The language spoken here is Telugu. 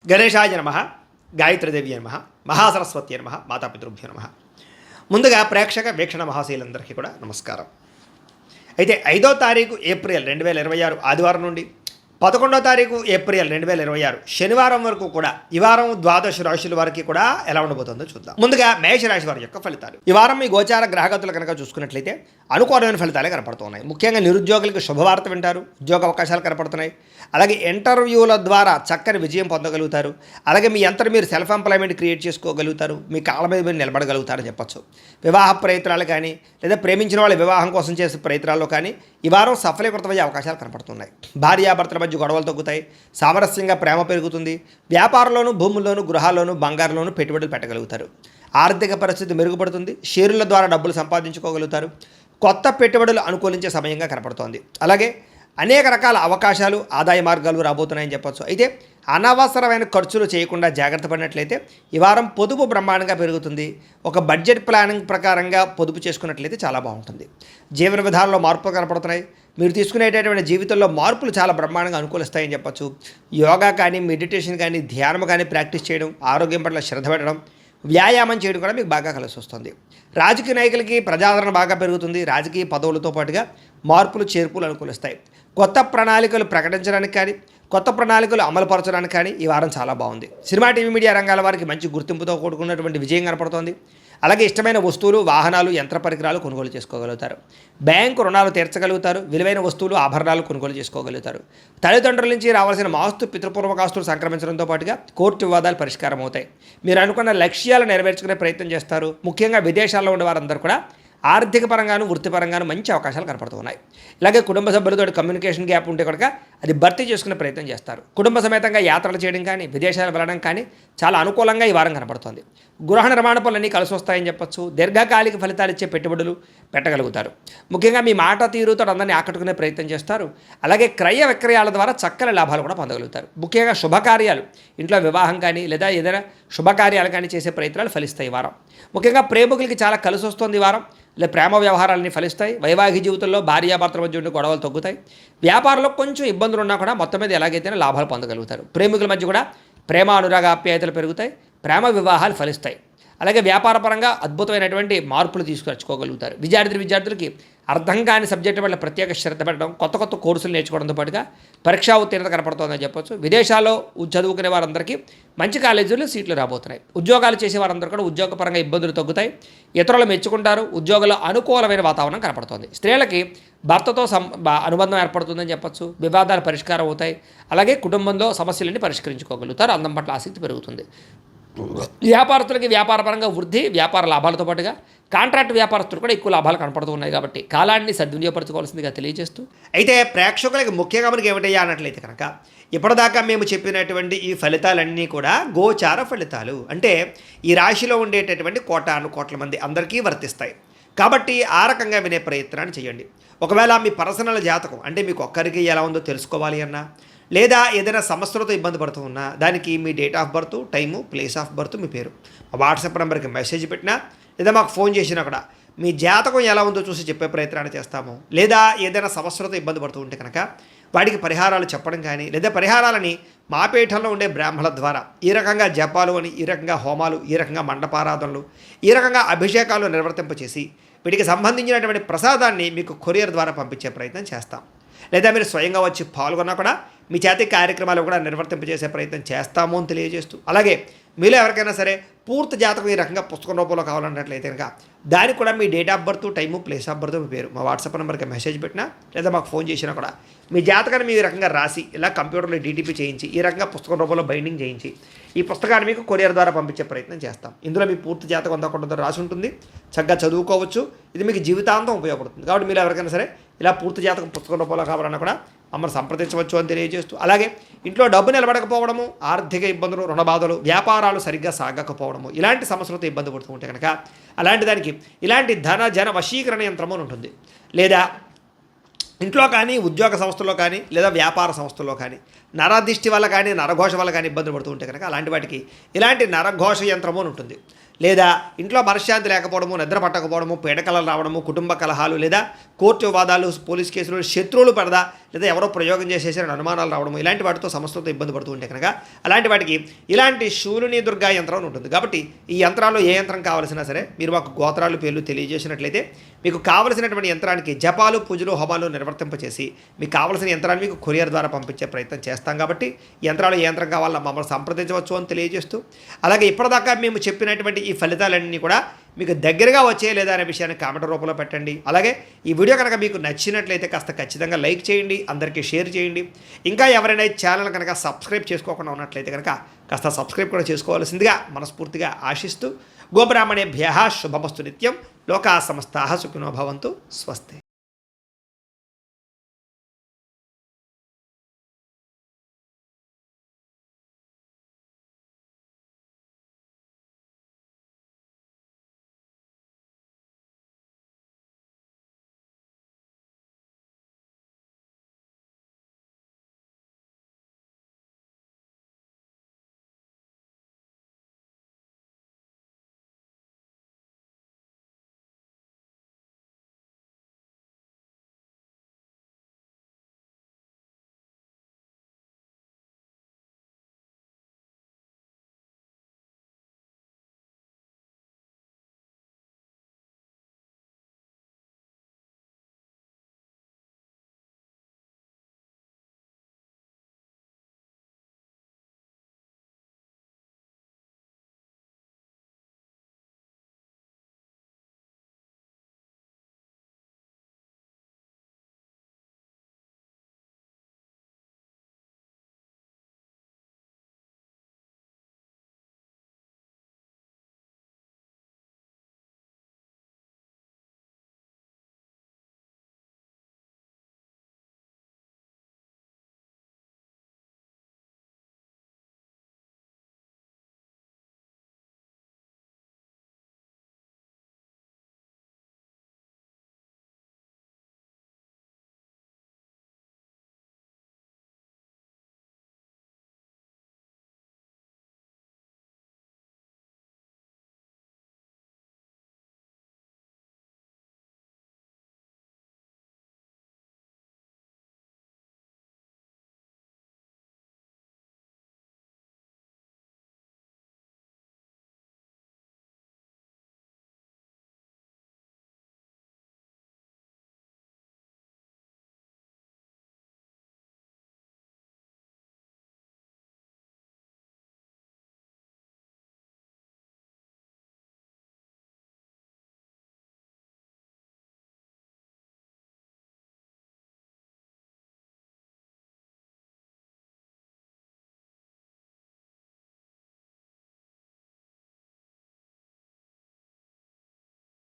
గణేశాయ నమః, గాయత్రీదేవి నమః, మహాసరస్వతి నమః, మాతాపితృభ్యో నమః. ముందుగా ప్రేక్షక వీక్షణ మహాశీలందరికీ కూడా నమస్కారం. అయితే 5వ తారీఖు ఏప్రిల్ 2026 ఆదివారం నుండి 11వ తారీఖు ఏప్రిల్ 2026 శనివారం వరకు కూడా ఈ వారం ద్వాదశ రాశుల వారికి కూడా ఎలా ఉండబోతుందో చూద్దాం. ముందుగా మేషరాశి వారి యొక్క ఫలితాలు. ఈ వారం మీ గోచార గ్రహగతులు కనుక చూసుకున్నట్లయితే అనుకూలమైన ఫలితాలే కనపడుతున్నాయి. ముఖ్యంగా నిరుద్యోగులకు శుభవార్త వింటారు, ఉద్యోగ అవకాశాలు కనపడుతున్నాయి. అలాగే ఇంటర్వ్యూల ద్వారా చక్కని విజయం పొందగలుగుతారు. అలాగే మీ అంతటి మీరు సెల్ఫ్ ఎంప్లాయ్మెంట్ క్రియేట్ చేసుకోగలుగుతారు, మీ కాళ్ళ మీద మీరు నిలబడగలుగుతారని చెప్పచ్చు. వివాహ ప్రయత్నాలు కానీ లేదా ప్రేమించిన వాళ్ళ వివాహం కోసం చేసే ప్రయత్నాల్లో కానీ ఈ వారం సఫలీకృతమయ్యే అవకాశాలు కనపడుతున్నాయి. భార్యాభర్తల మధ్య గొడవలు తగ్గుతాయి, సామరస్యంగా ప్రేమ పెరుగుతుంది. వ్యాపారంలోనూ, భూముల్లోనూ, గృహాల్లోనూ, బంగారంలోనూ పెట్టుబడులు పెట్టగలుగుతారు. ఆర్థిక పరిస్థితి మెరుగుపడుతుంది. షేర్ల ద్వారా డబ్బులు సంపాదించుకోగలుగుతారు. కొత్త పెట్టుబడులు అనుకూలించే సమయంగా కనపడుతోంది. అలాగే అనేక రకాల అవకాశాలు, ఆదాయ మార్గాలు రాబోతున్నాయని చెప్పచ్చు. అయితే అనవసరమైన ఖర్చులు చేయకుండా జాగ్రత్త పడినట్లయితే ఈ వారం పొదుపు బ్రహ్మాండంగా పెరుగుతుంది. ఒక బడ్జెట్ ప్లానింగ్ ప్రకారంగా పొదుపు చేసుకున్నట్లయితే చాలా బాగుంటుంది. జీవన విధానంలో మార్పులు కనపడుతున్నాయి. మీరు తీసుకునేటటువంటి జీవితంలో మార్పులు చాలా బ్రహ్మాండంగా అనుకూలిస్తాయని చెప్పచ్చు. యోగా కానీ, మెడిటేషన్ కానీ, ధ్యానం కానీ ప్రాక్టీస్ చేయడం, ఆరోగ్యం పట్ల శ్రద్ధ పెట్టడం, వ్యాయామం చేయడం కూడా మీకు బాగా కలిసి వస్తుంది. రాజకీయ నాయకులకి ప్రజాదరణ బాగా పెరుగుతుంది. రాజకీయ పదవులతో పాటుగా మార్పులు, చేర్పులు అనుకూలిస్తాయి. కొత్త ప్రణాళికలు ప్రకటించడానికి కానీ, కొత్త ప్రణాళికలు అమలుపరచడానికి కానీ ఈ వారం చాలా బాగుంది. సినిమా, టీవీ, మీడియా రంగాల వారికి మంచి గుర్తింపుతో కూడుకున్నటువంటి విజయం కనపడుతోంది. అలాగే ఇష్టమైన వస్తువులు, వాహనాలు, యంత్ర పరికరాలు కొనుగోలు చేసుకోగలుగుతారు. బ్యాంకు రుణాలు తీర్చగలుగుతారు. విలువైన వస్తువులు, ఆభరణాలు కొనుగోలు చేసుకోగలుగుతారు. తల్లిదండ్రుల నుంచి రావాల్సిన ఆస్తు, పితృపూర్వక ఆస్తులు సంక్రమించడంతో పాటుగా కోర్టు వివాదాలు పరిష్కారం అవుతాయి. మీరు అనుకున్న లక్ష్యాలు నెరవేర్చుకునే ప్రయత్నం చేస్తారు. ముఖ్యంగా విదేశాల్లో ఉండే వారందరూ కూడా ఆర్థిక పరంగాను, వృత్తిపరంగాను మంచి అవకాశాలు కనపడుతున్నాయి. ఇలాగే కుటుంబ సభ్యులతో కమ్యూనికేషన్ గ్యాప్ ఉంటే కనుక అది భర్తీ చేసుకునే ప్రయత్నం చేస్తారు. కుటుంబ సమేతంగా యాత్రలు చేయడం కానీ, విదేశాలు వెళ్ళడం కానీ చాలా అనుకూలంగా ఈ వారం కనపడుతుంది. గృహ నిర్మాణ పనులన్నీ కలిసి వస్తాయని చెప్పచ్చు. దీర్ఘకాలిక ఫలితాలు ఇచ్చే పెట్టుబడులు పెట్టగలుగుతారు. ముఖ్యంగా మీ మాట తీరుతో అందరినీ ఆకట్టుకునే ప్రయత్నం చేస్తారు. అలాగే క్రయ విక్రయాల ద్వారా చక్కని లాభాలు కూడా పొందగలుగుతారు. ముఖ్యంగా శుభకార్యాలు, ఇంట్లో వివాహం కానీ లేదా ఏదైనా శుభకార్యాలు కానీ చేసే ప్రయత్నాలు ఫలిస్తాయి ఈ వారం. ముఖ్యంగా ప్రేమికులకి చాలా కలిసి వస్తుంది ఈ వారం. లేదా ప్రేమ వ్యవహారాలని ఫలిస్తాయి. వైవాహిక జీవితంలో భార్యాభర్తల మధ్య ఉండే గొడవలు తగ్గుతాయి. వ్యాపారంలో కొంచెం ఇబ్బందులు ఉన్నా కూడా మొత్తం మీద ఎలాగైతేనే లాభాలు పొందగలుగుతారు. ప్రేమికుల మధ్య కూడా ప్రేమ, అనురాగ, ఆప్యాయతలు పెరుగుతాయి. ప్రేమ వివాహాలు ఫలిస్తాయి. అలాగే వ్యాపారపరంగా అద్భుతమైనటువంటి మార్పులు తీసుకొచ్చుకోగలుగుతారు. విద్యార్థులకి అర్థం కాని సబ్జెక్టు వల్ల ప్రత్యేక శ్రద్ధ పెట్టడం, కొత్త కొత్త కోర్సులు నేర్చుకోవడంతో పాటుగా పరీక్షా ఉత్తీర్ణత కనపడుతుందని చెప్పొచ్చు. విదేశాల్లో చదువుకునే వారందరికీ మంచి కాలేజీలు సీట్లు రాబోతున్నాయి. ఉద్యోగాలు చేసే వారందరూ కూడా ఉద్యోగపరంగా ఇబ్బందులు తగ్గుతాయి. ఇతరులు మెచ్చుకుంటారు. ఉద్యోగంలో అనుకూలమైన వాతావరణం కనపడుతుంది. స్త్రీలకి భర్తతో అనుబంధం ఏర్పడుతుందని చెప్పొచ్చు. వివాదాలు పరిష్కారం అవుతాయి. అలాగే కుటుంబంలో సమస్యలన్నీ పరిష్కరించుకోగలుగుతారు. అందం పట్ల ఆసక్తి పెరుగుతుంది. వ్యాపారస్తులకి వ్యాపారపరంగా వృద్ధి, వ్యాపార లాభాలతో పాటుగా కాంట్రాక్ట్ వ్యాపారస్తులు కూడా ఎక్కువ లాభాలు కనపడుతూ ఉన్నాయి. కాబట్టి కాలాన్ని సద్వినియోగపరచుకోవాల్సిందిగా తెలియజేస్తూ, అయితే ప్రేక్షకులకి ముఖ్యంగా మనకి ఏమిటయ్యా అన్నట్లయితే కనుక ఇప్పటిదాకా మేము చెప్పినటువంటి ఈ ఫలితాలన్నీ కూడా గోచార ఫలితాలు. అంటే ఈ రాశిలో ఉండేటటువంటి కోట్ల మంది అందరికీ వర్తిస్తాయి. కాబట్టి ఆ రకంగా వినే ప్రయత్నాన్ని చేయండి. ఒకవేళ మీ పర్సనల్ జాతకం అంటే మీకు ఒక్కరికి ఎలా ఉందో తెలుసుకోవాలి అన్నా, లేదా ఏదైనా సమస్యలతో ఇబ్బంది పడుతూ ఉన్నా దానికి మీ date of birth, time, place of birth, మీ పేరు మా వాట్సాప్ నెంబర్కి మెసేజ్ పెట్టినా లేదా మాకు ఫోన్ చేసినా కూడా మీ జాతకం ఎలా ఉందో చూసి చెప్పే ప్రయత్నాన్ని చేస్తాము. లేదా ఏదైనా సమస్యలతో ఇబ్బంది పడుతూ ఉంటే కనుక వాటికి పరిహారాలు చెప్పడం కానీ, లేదా పరిహారాలని మా పీఠంలో ఉండే బ్రాహ్మణుల ద్వారా ఈ రకంగా జపాలు అని, ఈ రకంగా హోమాలు, ఈ రకంగా మండపారాధనలు, ఈ రకంగా అభిషేకాలు నిర్వర్తింపచేసి వీటికి సంబంధించినటువంటి ప్రసాదాన్ని మీకు కొరియర్ ద్వారా పంపించే ప్రయత్నం చేస్తాం. లేదా మీరు స్వయంగా వచ్చి పాల్గొన్నా కూడా మీ చేతి కార్యక్రమాలు కూడా నిర్వర్తింపజేసే ప్రయత్నం చేస్తాము అని తెలియజేస్తూ, అలాగే మీలో ఎవరికైనా సరే పూర్తి జాతకం ఈ రకంగా పుస్తకం రూపంలో కావాలన్నట్లయితే కనుక దానికి కూడా మీ date of birth, time, place of birth, మీ పేరు మా వాట్సాప్ నెంబర్కి మెసేజ్ పెట్టినా లేదా మాకు ఫోన్ చేసినా కూడా మీ జాతకాన్ని మీ రకంగా రాసి ఇలా కంప్యూటర్లో డీటీపీ చేయించి ఈ రకంగా పుస్తకం రూపంలో బైండింగ్ చేయించి ఈ పుస్తకాన్ని మీకు కొరియర్ ద్వారా పంపించే ప్రయత్నం చేస్తాం. ఇందులో మీ పూర్తి జాతకం అందకుండా రాసి ఉంటుంది. చక్కగా చదువుకోవచ్చు. ఇది మీకు జీవితాంతం ఉపయోగపడుతుంది. కాబట్టి మీరు ఎవరికైనా సరే ఇలా పూర్తి జాతకం పుస్తకం రూపంలో కావాలన్నా కూడా మమ్మల్ని సంప్రదించవచ్చు అని తెలియజేస్తూ, అలాగే ఇంట్లో డబ్బు నిలబడకపోవడము, ఆర్థిక ఇబ్బందులు, రుణ బాధలు, వ్యాపారాలు సరిగ్గా సాగకపోవడము, ఇలాంటి సమస్యలతో ఇబ్బంది పడుతూ ఉంటే కనుక అలాంటి దానికి ఇలాంటి ధన జన వశీకరణ యంత్రము అని ఉంటుంది. లేదా ఇంట్లో కానీ, ఉద్యోగ సంస్థల్లో కానీ, లేదా వ్యాపార సంస్థల్లో కానీ నరదిష్టి వల్ల కానీ, నరఘోష వల్ల కానీ ఇబ్బందులు పడుతూ ఉంటే కనుక అలాంటి వాటికి ఇలాంటి నరఘోష యంత్రము అని ఉంటుంది. లేదా ఇంట్లో మనశ్శాంతి లేకపోవడము, నిద్ర పట్టకపోవడము, పీడకలలు రావడము, కుటుంబ కలహాలు, లేదా కోర్టు వివాదాలు, పోలీస్ కేసులు, శత్రువులు పడదా, లేదా ఎవరో ప్రయోగం చేసేసారని అనుమానాలు రావడము, ఇలాంటి వాటితో సమస్యలతో ఇబ్బంది పడుతూ ఉంటే కనుక అలాంటి వాటికి ఇలాంటి శూలిని దుర్గా యంత్రం ఉంటుంది. కాబట్టి ఈ యంత్రాల్లో ఏ యంత్రం కావాల్సినా సరే మీరు మాకు గోత్రాలు పేర్లు తెలియజేసినట్లయితే మీకు కావలసినటువంటి యంత్రానికి జపాలు, పూజలు, హోమాలు నిర్వర్తింపచేసి మీకు కావలసిన యంత్రాన్ని మీకు కొరియర్ ద్వారా పంపించే ప్రయత్నం చేస్తాం. కాబట్టి యంత్రాలు ఏ యంత్రం కావాలన్నా మమ్మల్ని సంప్రదించవచ్చు అని తెలియజేస్తూ, అలాగే ఇప్పటిదాకా మేము చెప్పినటువంటి ఈ ఫలితాలన్నీ కూడా మీకు దగ్గరగా వచ్చే లేదా అనే విషయాన్ని కామెంట్ రూపంలో పెట్టండి. అలాగే ఈ వీడియో కనుక మీకు నచ్చినట్లయితే కాస్త ఖచ్చితంగా లైక్ చేయండి, అందరికీ షేర్ చేయండి. ఇంకా ఎవరైనా ఈ ఛానల్ కనుక సబ్స్క్రైబ్ చేసుకోకుండా ఉన్నట్లయితే కనుక కాస్త సబ్స్క్రైబ్ కూడా చేసుకోవాల్సిందిగా మనస్ఫూర్తిగా ఆశిస్తూ, గోబ్రాహ్మణేభ్యః శుభమస్తు నిత్యం, లోకా సమస్తాః సుఖినో భవంతు, స్వస్తి.